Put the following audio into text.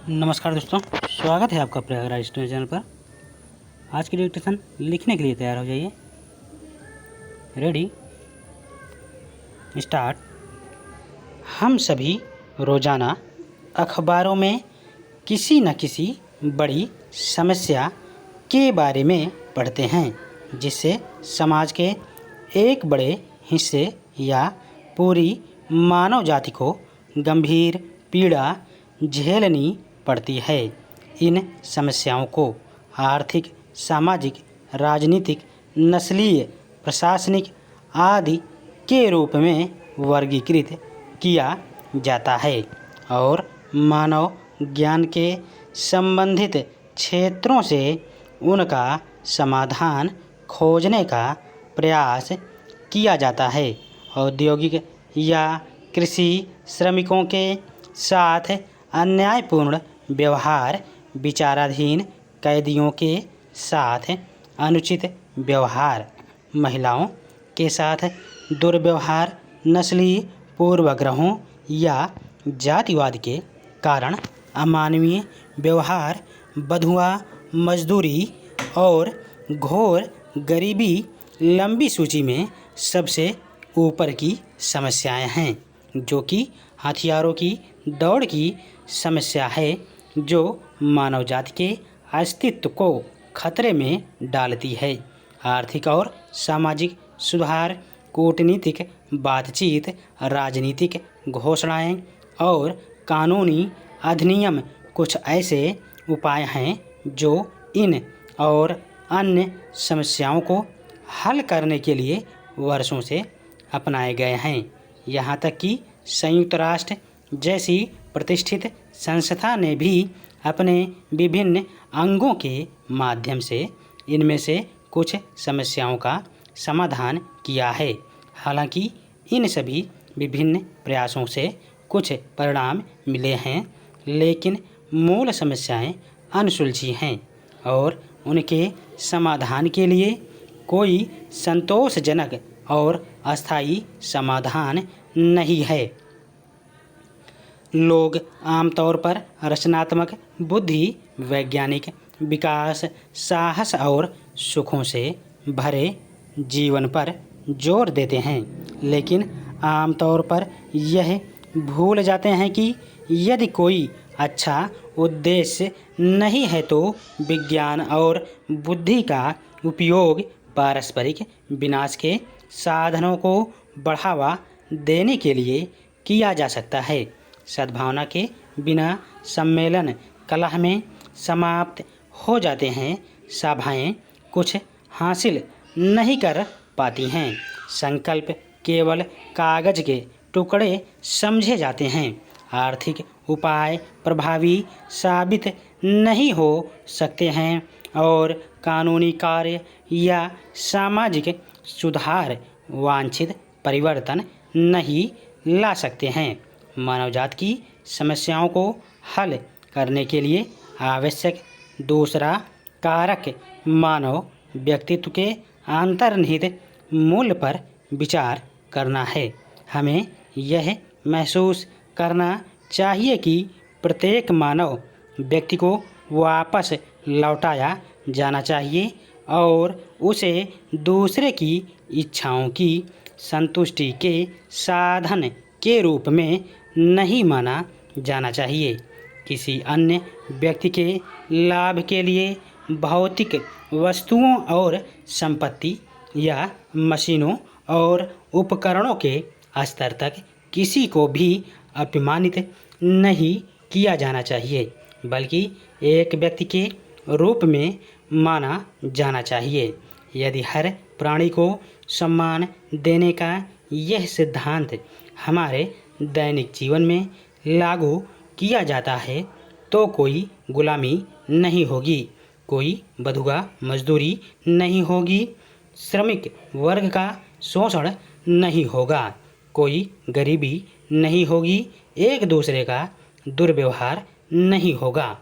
नमस्कार दोस्तों, स्वागत है आपका प्रयागराज स्टूडेंट चैनल पर। आज की डिक्टेशन लिखने के लिए तैयार हो जाइए। Ready, start. हम सभी रोज़ाना अखबारों में किसी न किसी बड़ी समस्या के बारे में पढ़ते हैं, जिससे समाज के एक बड़े हिस्से या पूरी मानव जाति को गंभीर पीड़ा झेलनी पड़ती है। इन समस्याओं को आर्थिक, सामाजिक, राजनीतिक, नस्लीय, प्रशासनिक आदि के रूप में वर्गीकृत किया जाता है और मानव ज्ञान के संबंधित क्षेत्रों से उनका समाधान खोजने का प्रयास किया जाता है। औद्योगिक या कृषि श्रमिकों के साथ अन्यायपूर्ण व्यवहार, विचाराधीन कैदियों के साथ अनुचित व्यवहार, महिलाओं के साथ दुर्व्यवहार, नस्लीय पूर्वाग्रहों या जातिवाद के कारण अमानवीय व्यवहार, बंधुआ मजदूरी और घोर गरीबी लंबी सूची में सबसे ऊपर की समस्याएं हैं, जो कि हथियारों की दौड़ की समस्या है, जो मानव जाति के अस्तित्व को खतरे में डालती है। आर्थिक और सामाजिक सुधार, कूटनीतिक बातचीत, राजनीतिक घोषणाएं और कानूनी अधिनियम कुछ ऐसे उपाय हैं जो इन और अन्य समस्याओं को हल करने के लिए वर्षों से अपनाए गए हैं। यहाँ तक कि संयुक्त राष्ट्र जैसी प्रतिष्ठित संस्था ने भी अपने विभिन्न अंगों के माध्यम से इनमें से कुछ समस्याओं का समाधान किया है। हालांकि इन सभी विभिन्न प्रयासों से कुछ परिणाम मिले हैं, लेकिन मूल समस्याएं अनसुलझी हैं और उनके समाधान के लिए कोई संतोषजनक और अस्थायी समाधान नहीं है। लोग आमतौर पर रचनात्मक बुद्धि, वैज्ञानिक विकास, साहस और सुखों से भरे जीवन पर जोर देते हैं, लेकिन आमतौर पर यह भूल जाते हैं कि यदि कोई अच्छा उद्देश्य नहीं है तो विज्ञान और बुद्धि का उपयोग पारस्परिक विनाश के साधनों को बढ़ावा देने के लिए किया जा सकता है। सद्भावना के बिना सम्मेलन कलह में समाप्त हो जाते हैं। सभाएं कुछ हासिल नहीं कर पाती हैं। संकल्प केवल कागज के टुकड़े समझे जाते हैं। आर्थिक उपाय प्रभावी साबित नहीं हो सकते हैं और कानूनी कार्य या सामाजिक सुधार वांछित परिवर्तन नहीं ला सकते हैं। मानवजात की समस्याओं को हल करने के लिए आवश्यक दूसरा कारक मानव व्यक्तित्व के अंतर्निहित मूल्य पर विचार करना है। हमें यह महसूस करना चाहिए कि प्रत्येक मानव व्यक्ति को वापस लौटाया जाना चाहिए और उसे दूसरे की इच्छाओं की संतुष्टि के साधन के रूप में नहीं माना जाना चाहिए। किसी अन्य व्यक्ति के लाभ के लिए भौतिक वस्तुओं और संपत्ति या मशीनों और उपकरणों के स्तर तक किसी को भी अपमानित नहीं किया जाना चाहिए, बल्कि एक व्यक्ति के रूप में माना जाना चाहिए। यदि हर प्राणी को सम्मान देने का यह सिद्धांत हमारे दैनिक जीवन में लागू किया जाता है तो कोई गुलामी नहीं होगी, कोई बंधुआ मजदूरी नहीं होगी, श्रमिक वर्ग का शोषण नहीं होगा, कोई गरीबी नहीं होगी, एक दूसरे का दुर्व्यवहार नहीं होगा।